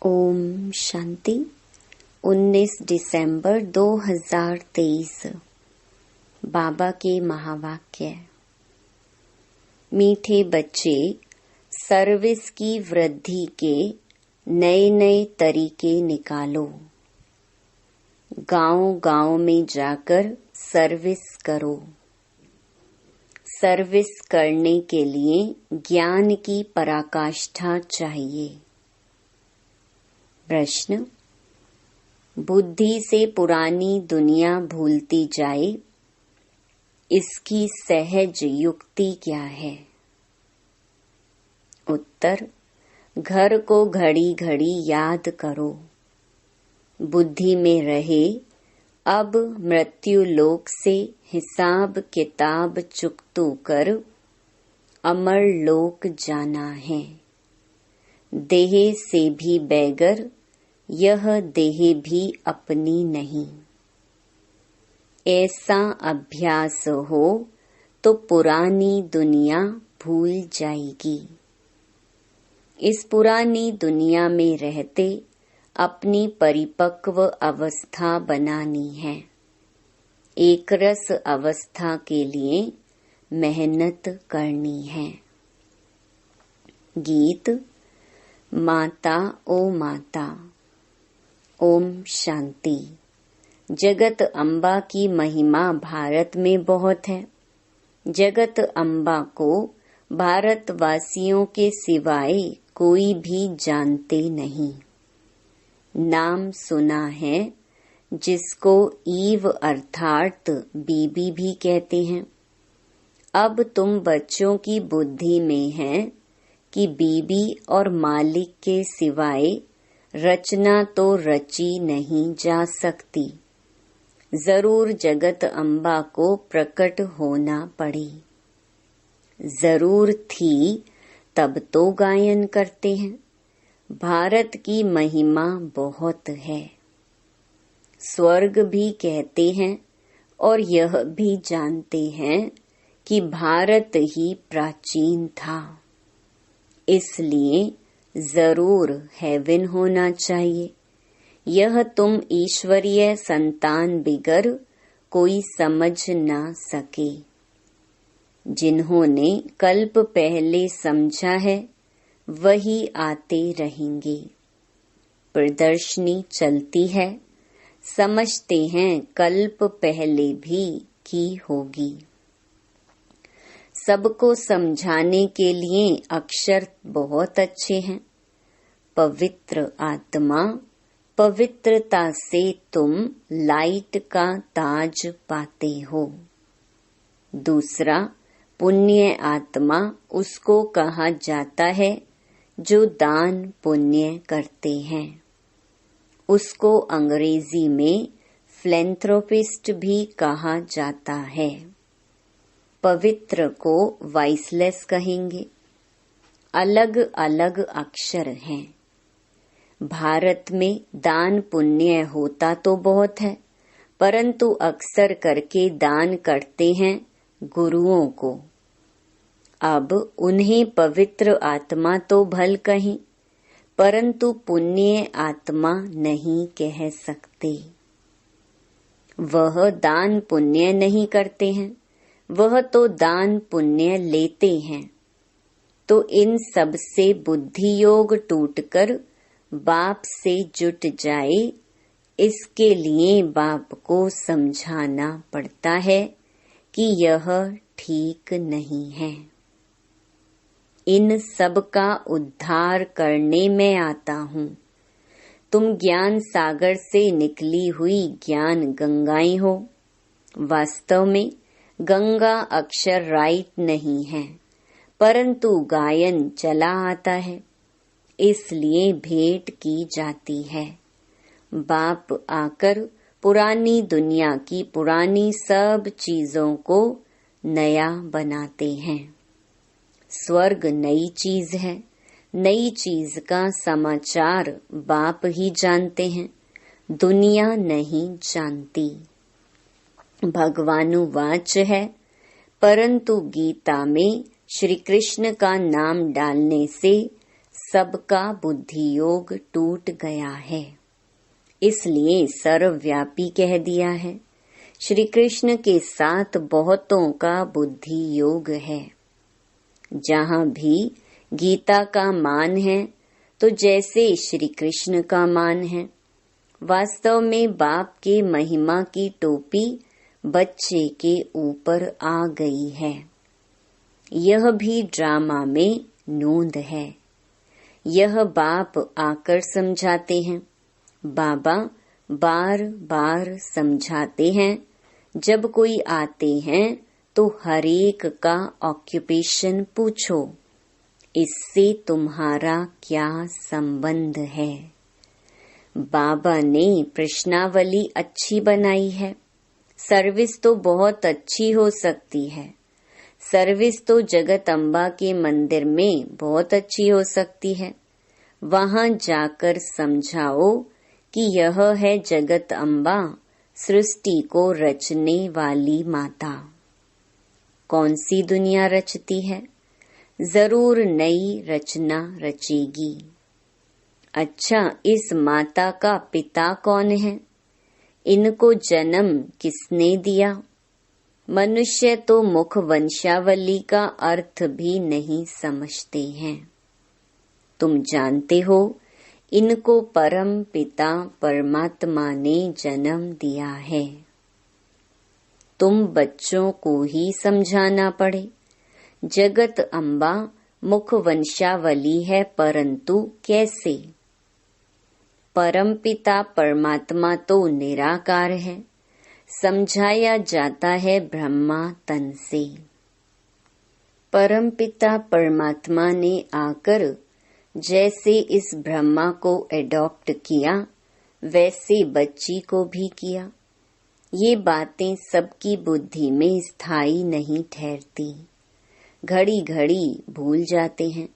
ओम शांति। 19 दिसंबर 2023। बाबा के महावाक्य। मीठे बच्चे, सर्विस की वृद्धि के नए नए तरीके निकालो। गांव-गांव में जाकर सर्विस करो। सर्विस करने के लिए ज्ञान की पराकाष्ठा चाहिए। प्रश्न: बुद्धि से पुरानी दुनिया भूलती जाए, इसकी सहज युक्ति क्या है? उत्तर: घर को घड़ी घड़ी याद करो। बुद्धि में रहे अब मृत्यु लोक से हिसाब किताब चुकतू कर अमर लोक जाना है। देह से भी बैगर, यह देह भी अपनी नहीं। ऐसा अभ्यास हो तो पुरानी दुनिया भूल जाएगी। इस पुरानी दुनिया में रहते अपनी परिपक्व अवस्था बनानी है। एक रस अवस्था के लिए मेहनत करनी है। गीत। माता ओ माता। ओम शांति। जगत अम्बा की महिमा भारत में बहुत है। जगत अम्बा को भारतवासियों के सिवाय कोई भी जानते नहीं। नाम सुना है जिसको ईव अर्थात बीबी भी कहते हैं। अब तुम बच्चों की बुद्धि में है कि बीबी और मालिक के सिवाय रचना तो रची नहीं जा सकती। जरूर जगत अम्बा को प्रकट होना पड़ी। जरूर थी तब तो गायन करते हैं। भारत की महिमा बहुत है। स्वर्ग भी कहते हैं और यह भी जानते हैं कि भारत ही प्राचीन था। इसलिए जरूर हेवन होना चाहिए। यह तुम ईश्वरीय संतान बिगर कोई समझ ना सके। जिन्होंने कल्प पहले समझा है वही आते रहेंगे। प्रदर्शनी चलती है, समझते हैं कल्प पहले भी की होगी। सबको समझाने के लिए अक्षर बहुत अच्छे हैं। पवित्र आत्मा, पवित्रता से तुम लाइट का ताज पाते हो। दूसरा, पुण्य आत्मा उसको कहा जाता है जो दान पुण्य करते हैं। उसको अंग्रेजी में फिलैंथ्रोपिस्ट भी कहा जाता है। पवित्र को वाइसलेस कहेंगे। अलग अलग अक्षर हैं। भारत में दान पुण्य होता तो बहुत है, परंतु अक्सर करके दान करते हैं गुरुओं को। अब उन्हें पवित्र आत्मा तो भल कहें, परंतु पुण्य आत्मा नहीं कह सकते। वह दान पुण्य नहीं करते हैं, वह तो दान पुण्य लेते हैं। तो इन सब से बुद्धि योग टूटकर बाप से जुट जाए, इसके लिए बाप को समझाना पड़ता है कि यह ठीक नहीं है। इन सब का उद्धार करने में आता हूँ। तुम ज्ञान सागर से निकली हुई ज्ञान गंगाएं हो। वास्तव में गंगा अक्षर राइट नहीं है, परंतु गायन चला आता है, इसलिए भेंट की जाती है। बाप आकर पुरानी दुनिया की पुरानी सब चीजों को नया बनाते हैं। स्वर्ग नई चीज है। नई चीज का समाचार बाप ही जानते हैं, दुनिया नहीं जानती। भगवानुवाच है, परंतु गीता में श्री कृष्ण का नाम डालने से सबका बुद्धि योग टूट गया है, इसलिए सर्वव्यापी कह दिया है। श्री कृष्ण के साथ बहुतों का बुद्धि योग है। जहाँ भी गीता का मान है तो जैसे श्री कृष्ण का मान है। वास्तव में बाप के महिमा की टोपी बच्चे के ऊपर आ गई है। यह भी ड्रामा में नोंद है। यह बाप आकर समझाते हैं। बाबा बार बार समझाते हैं। जब कोई आते हैं तो हरेक का ऑक्यूपेशन पूछो, इससे तुम्हारा क्या संबंध है। बाबा ने प्रश्नावली अच्छी बनाई है। सर्विस तो बहुत अच्छी हो सकती है। सर्विस तो जगत अम्बा के मंदिर में बहुत अच्छी हो सकती है। वहां जाकर समझाओ कि यह है जगत अम्बा, सृष्टि को रचने वाली माता। कौन सी दुनिया रचती है? जरूर नई रचना रचेगी। अच्छा, इस माता का पिता कौन है? इनको जन्म किसने दिया? मनुष्य तो मुख वंशावली का अर्थ भी नहीं समझते हैं। तुम जानते हो, इनको परम पिता परमात्मा ने जन्म दिया है। तुम बच्चों को ही समझाना पड़े। जगत अम्बा मुख वंशावली है, परंतु कैसे? परमपिता परमात्मा तो निराकार है। समझाया जाता है ब्रह्मा तन से। परमपिता परमात्मा ने आकर जैसे इस ब्रह्मा को एडॉप्ट किया, वैसे बच्ची को भी किया। ये बातें सबकी बुद्धि में स्थायी नहीं ठहरती। घड़ी घड़ी भूल जाते हैं।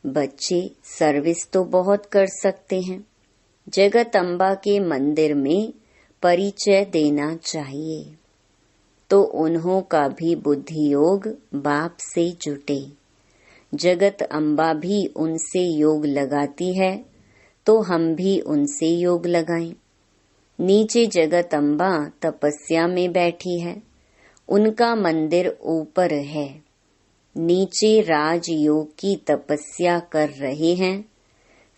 बच्चे सर्विस तो बहुत कर सकते हैं। जगत अम्बा के मंदिर में परिचय देना चाहिए, तो उन्हों का भी बुद्धि योग बाप से जुटे। जगत अम्बा भी उनसे योग लगाती है, तो हम भी उनसे योग लगाएं। नीचे जगत अम्बा तपस्या में बैठी है। उनका मंदिर ऊपर है। नीचे राजयोग की तपस्या कर रहे हैं।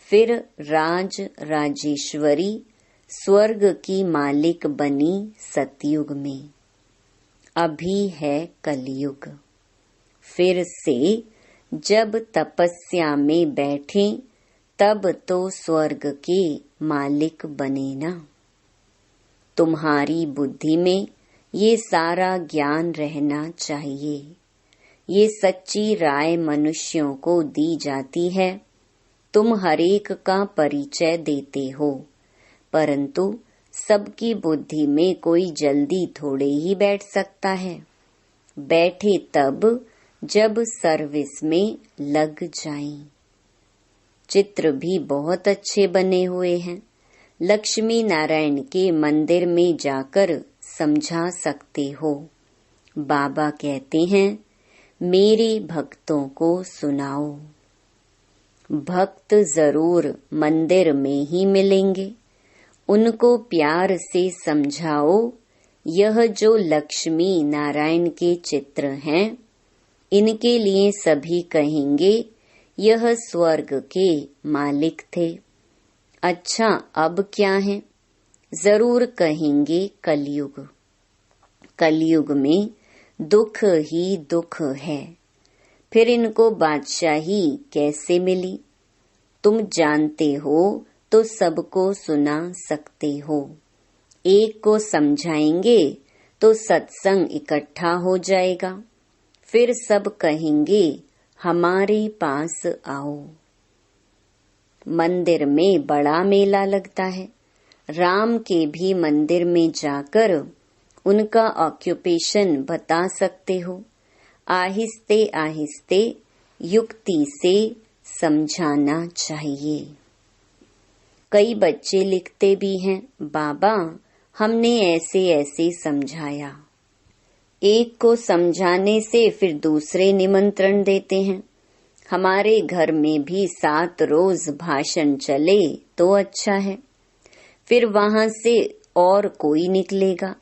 फिर राजेश्वरी स्वर्ग की मालिक बनी सतयुग में। अभी है कलयुग। फिर से जब तपस्या में बैठे तब तो स्वर्ग के मालिक बने ना। तुम्हारी बुद्धि में ये सारा ज्ञान रहना चाहिए। ये सच्ची राय मनुष्यों को दी जाती है। तुम हरेक का परिचय देते हो, परंतु सबकी बुद्धि में कोई जल्दी थोड़े ही बैठ सकता है। बैठे तब जब सर्विस में लग जाएं। चित्र भी बहुत अच्छे बने हुए हैं। लक्ष्मी नारायण के मंदिर में जाकर समझा सकते हो। बाबा कहते हैं, मेरे भक्तों को सुनाओ। भक्त जरूर मंदिर में ही मिलेंगे। उनको प्यार से समझाओ, यह जो लक्ष्मी नारायण के चित्र हैं, इनके लिए सभी कहेंगे यह स्वर्ग के मालिक थे। अच्छा, अब क्या है? जरूर कहेंगे कलयुग। कलयुग में दुख ही दुख है। फिर इनको बादशाही कैसे मिली? तुम जानते हो तो सबको सुना सकते हो। एक को समझाएंगे तो सत्संग इकट्ठा हो जाएगा। फिर सब कहेंगे हमारे पास आओ। मंदिर में बड़ा मेला लगता है। राम के भी मंदिर में जाकर उनका ऑक्यूपेशन बता सकते हो। आहिस्ते आहिस्ते युक्ति से समझाना चाहिए। कई बच्चे लिखते भी हैं, बाबा हमने ऐसे ऐसे समझाया। एक को समझाने से फिर दूसरे निमंत्रण देते हैं। हमारे घर में भी 7 रोज भाषण चले तो अच्छा है, फिर वहां से और कोई निकलेगा।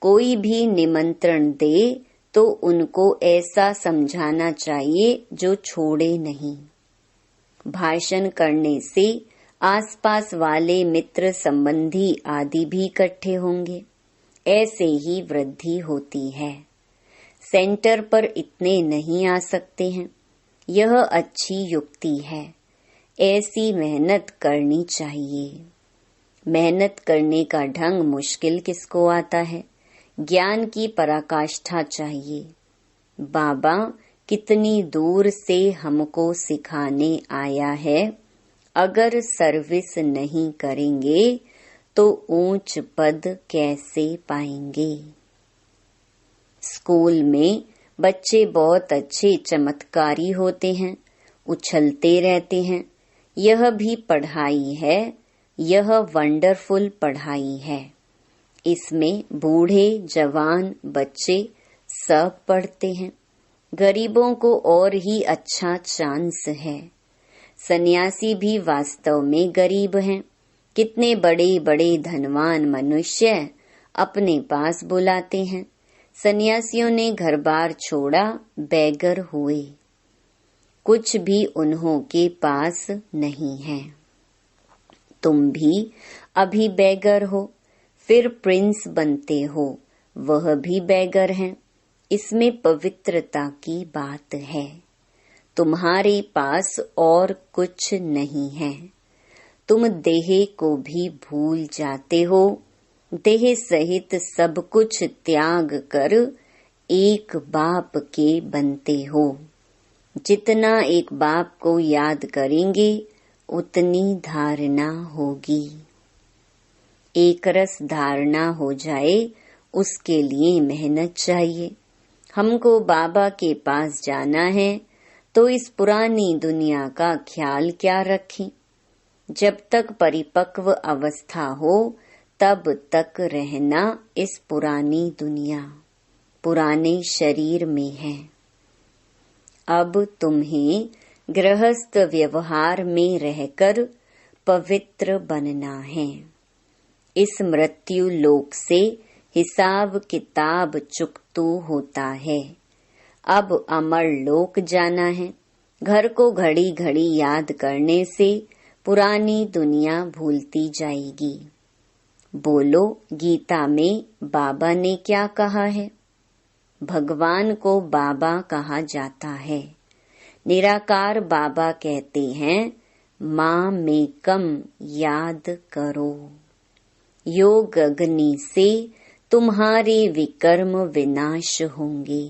कोई भी निमंत्रण दे तो उनको ऐसा समझाना चाहिए जो छोड़े नहीं। भाषण करने से आसपास वाले मित्र संबंधी आदि भी इकट्ठे होंगे, ऐसे ही वृद्धि होती है। सेंटर पर इतने नहीं आ सकते हैं, यह अच्छी युक्ति है। ऐसी मेहनत करनी चाहिए। मेहनत करने का ढंग मुश्किल किसको आता है? ज्ञान की पराकाष्ठा चाहिए। बाबा कितनी दूर से हमको सिखाने आया है। अगर सर्विस नहीं करेंगे तो ऊंच पद कैसे पाएंगे? स्कूल में बच्चे बहुत अच्छे चमत्कारी होते हैं, उछलते रहते हैं। यह भी पढ़ाई है, यह वंडरफुल पढ़ाई है। इसमें बूढ़े जवान बच्चे सब पढ़ते हैं। गरीबों को और ही अच्छा चांस है। सन्यासी भी वास्तव में गरीब हैं। कितने बड़े बड़े धनवान मनुष्य अपने पास बुलाते हैं। सन्यासियों ने घर बार छोड़ा, बेगर हुए। कुछ भी उन्हों के पास नहीं है। तुम भी अभी बेगर हो, फिर प्रिंस बनते हो, वह भी बेगर हैं। इसमें पवित्रता की बात है। तुम्हारे पास और कुछ नहीं है। तुम देह को भी भूल जाते हो। देह सहित सब कुछ त्याग कर एक बाप के बनते हो। जितना एक बाप को याद करेंगे उतनी धारणा होगी। एक रस धारणा हो जाए उसके लिए मेहनत चाहिए। हमको बाबा के पास जाना है तो इस पुरानी दुनिया का ख्याल क्या रखें? जब तक परिपक्व अवस्था हो तब तक रहना इस पुरानी दुनिया, पुराने शरीर में है। अब तुम्हें गृहस्थ व्यवहार में रहकर पवित्र बनना है। इस मृत्यु लोक से हिसाब किताब चुकतू होता है। अब अमर लोक जाना है। घर को घड़ी घड़ी याद करने से पुरानी दुनिया भूलती जाएगी। बोलो, गीता में बाबा ने क्या कहा है? भगवान को बाबा कहा जाता है। निराकार बाबा कहते हैं, माँ में कम याद करो। योग अग्नि से तुम्हारे विकर्म विनाश होंगे।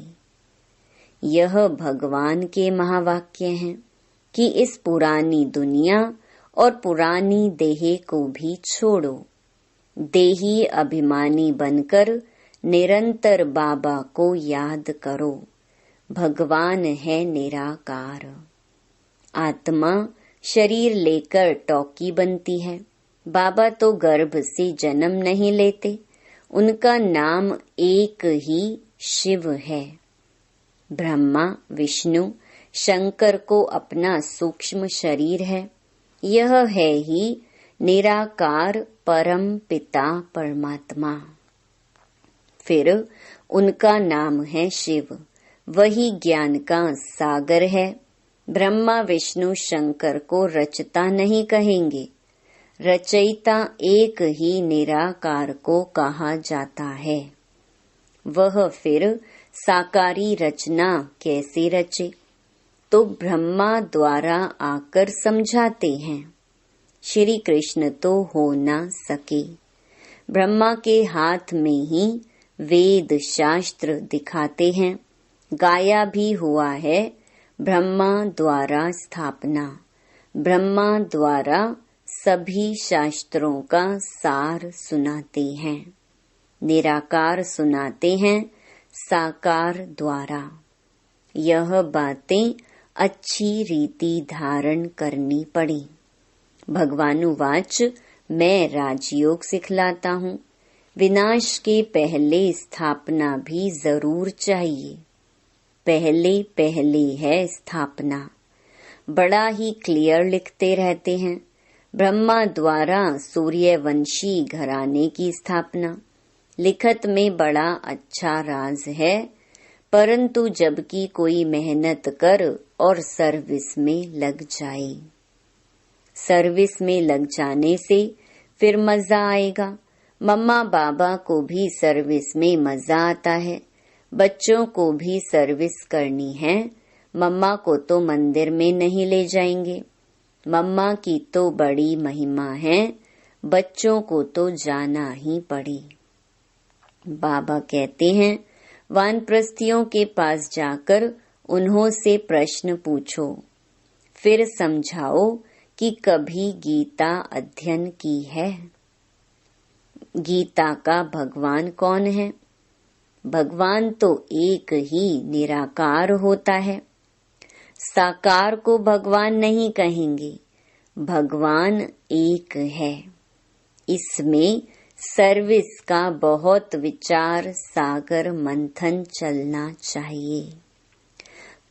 यह भगवान के महावाक्य हैं कि इस पुरानी दुनिया और पुरानी देह को भी छोड़ो। देही अभिमानी बनकर निरंतर बाबा को याद करो। भगवान है निराकार। आत्मा शरीर लेकर टॉकी बनती है। बाबा तो गर्भ से जन्म नहीं लेते। उनका नाम एक ही शिव है। ब्रह्मा विष्णु शंकर को अपना सूक्ष्म शरीर है। यह है ही निराकार परम पिता परमात्मा। फिर उनका नाम है शिव। वही ज्ञान का सागर है। ब्रह्मा विष्णु शंकर को रचता नहीं कहेंगे। रचयिता एक ही निराकार को कहा जाता है। वह फिर साकारी रचना कैसे रचे? तो ब्रह्मा द्वारा आकर समझाते हैं। श्री कृष्ण तो हो न सके। ब्रह्मा के हाथ में ही वेद शास्त्र दिखाते हैं। गाया भी हुआ है, ब्रह्मा द्वारा स्थापना। ब्रह्मा द्वारा सभी शास्त्रों का सार सुनाते हैं। निराकार सुनाते हैं साकार द्वारा। यह बातें अच्छी रीति धारण करनी पड़ी। भगवानुवाच, मैं राजयोग सिखलाता हूँ। विनाश के पहले स्थापना भी जरूर चाहिए। पहले पहले है स्थापना। बड़ा ही क्लियर लिखते रहते हैं। ब्रह्मा द्वारा सूर्यवंशी घराने की स्थापना लिखत में बड़ा अच्छा राज है, परंतु जबकि कोई मेहनत कर और सर्विस में लग जाए, सर्विस में लग जाने से फिर मजा आएगा। मम्मा बाबा को भी सर्विस में मजा आता है, बच्चों को भी सर्विस करनी है। मम्मा को तो मंदिर में नहीं ले जाएंगे, मम्मा की तो बड़ी महिमा है, बच्चों को तो जाना ही पड़े। बाबा कहते हैं, वानप्रस्थियों के पास जाकर उन्हों से प्रश्न पूछो, फिर समझाओ कि कभी गीता अध्ययन की है। गीता का भगवान कौन है? भगवान तो एक ही निराकार होता है। साकार को भगवान नहीं कहेंगे, भगवान एक है। इसमें सर्विस का बहुत विचार सागर मंथन चलना चाहिए।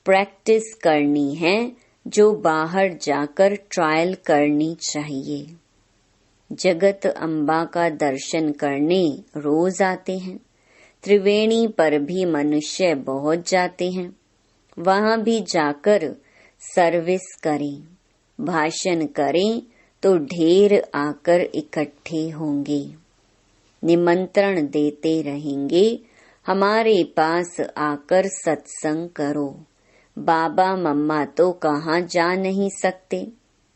प्रैक्टिस करनी है जो बाहर जाकर ट्रायल करनी चाहिए। जगत अम्बा का दर्शन करने रोज आते हैं। त्रिवेणी पर भी मनुष्य बहुत जाते हैं, वहां भी जाकर सर्विस करें, भाषण करें तो ढेर आकर इकट्ठे होंगे। निमंत्रण देते रहेंगे, हमारे पास आकर सत्संग करो। बाबा मम्मा तो कहाँ जा नहीं सकते,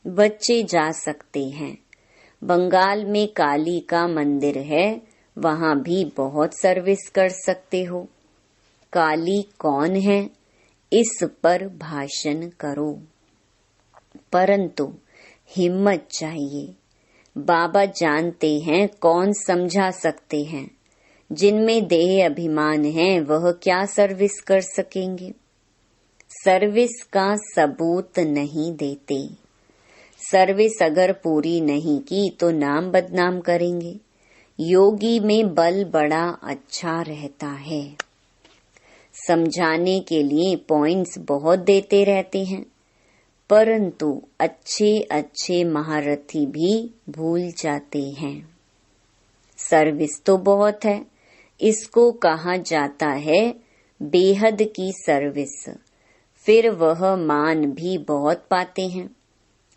बच्चे जा सकते हैं। बंगाल में काली का मंदिर है, वहां भी बहुत सर्विस कर सकते हो। काली कौन है, इस पर भाषण करो, परंतु हिम्मत चाहिए। बाबा जानते हैं कौन समझा सकते हैं। जिनमें देह अभिमान है वह क्या सर्विस कर सकेंगे। सर्विस का सबूत नहीं देते। सर्विस अगर पूरी नहीं की तो नाम बदनाम करेंगे। योगी में बल बड़ा अच्छा रहता है। समझाने के लिए पॉइंट्स बहुत देते रहते हैं, परंतु अच्छे अच्छे महारथी भी भूल जाते हैं। सर्विस तो बहुत है, इसको कहा जाता है बेहद की सर्विस। फिर वह मान भी बहुत पाते हैं।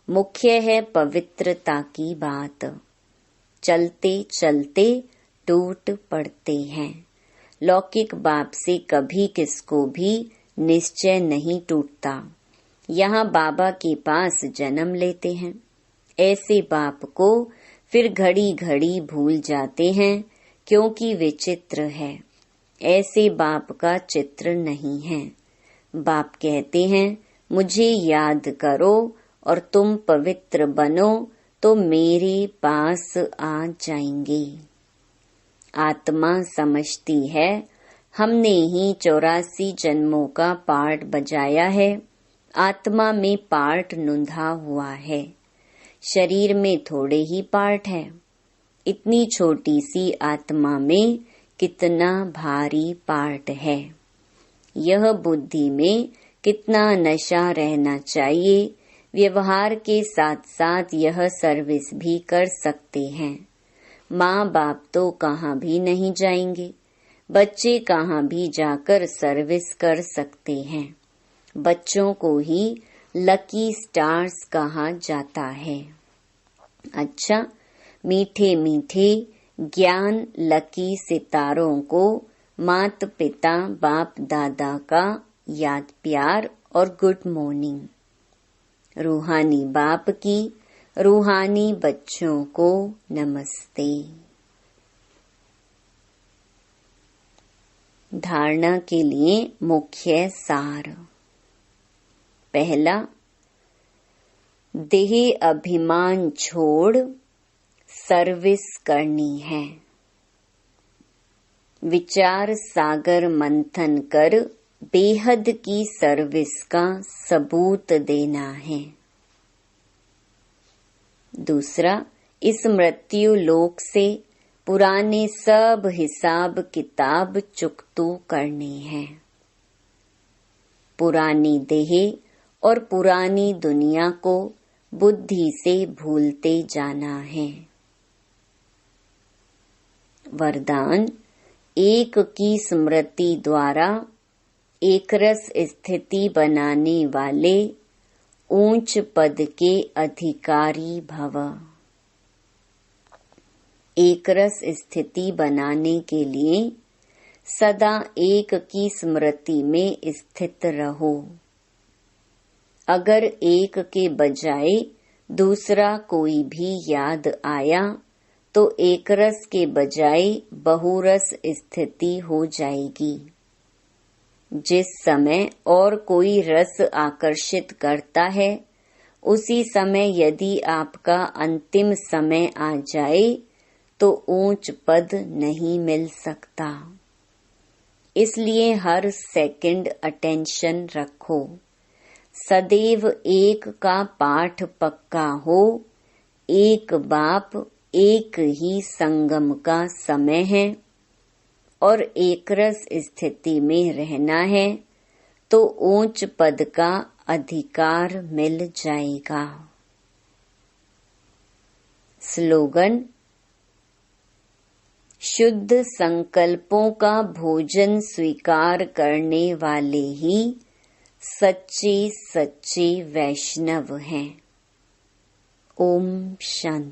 मुख्य है पवित्रता की बात। चलते चलते टूट पड़ते हैं। लौकिक बाप से कभी किसको भी निश्चय नहीं टूटता। यहाँ बाबा के पास जन्म लेते हैं। ऐसे बाप को फिर घड़ी घड़ी भूल जाते हैं, क्योंकि विचित्र है। ऐसे बाप का चित्र नहीं है। बाप कहते हैं, मुझे याद करो और तुम पवित्र बनो तो मेरे पास आ जाएंगे। आत्मा समझती है, हमने ही 84 जन्मों का पार्ट बजाया है। आत्मा में पार्ट नुंधा हुआ है, शरीर में थोड़े ही पार्ट है। इतनी छोटी सी आत्मा में कितना भारी पार्ट है। यह बुद्धि में कितना नशा रहना चाहिए। व्यवहार के साथ साथ यह सर्विस भी कर सकते हैं। माँ बाप तो कहाँ भी नहीं जाएंगे, बच्चे कहाँ भी जाकर सर्विस कर सकते हैं। बच्चों को ही लकी स्टार्स कहा जाता है। अच्छा, मीठे मीठे ज्ञान लकी सितारों को माता पिता बाप दादा का याद प्यार और गुड मॉर्निंग। रूहानी बाप की रूहानी बच्चों को नमस्ते। धारणा के लिए मुख्य सार। पहला, देह अभिमान छोड़ सर्विस करनी है। विचार सागर मंथन कर बेहद की सर्विस का सबूत देना है। दूसरा, इस मृत्यु लोक से पुराने सब हिसाब किताब चुकतू करने हैं। पुरानी देह और पुरानी दुनिया को बुद्धि से भूलते जाना है। वरदान, एक की स्मृति द्वारा एकरस स्थिति बनाने वाले ऊंच पद के अधिकारी भव। एकरस स्थिति बनाने के लिए सदा एक की स्मृति में स्थित रहो। अगर एक के बजाय दूसरा कोई भी याद आया तो एकरस के बजाय बहुरस स्थिति हो जाएगी। जिस समय और कोई रस आकर्षित करता है, उसी समय यदि आपका अंतिम समय आ जाए तो ऊंच पद नहीं मिल सकता। इसलिए हर सेकंड अटेंशन रखो। सदैव एक का पाठ पक्का हो। एक बाप, एक ही संगम का समय है और एकरस स्थिति में रहना है तो ऊंच पद का अधिकार मिल जाएगा। स्लोगन, शुद्ध संकल्पों का भोजन स्वीकार करने वाले ही सच्चे सच्चे वैष्णव हैं। ओम शांति।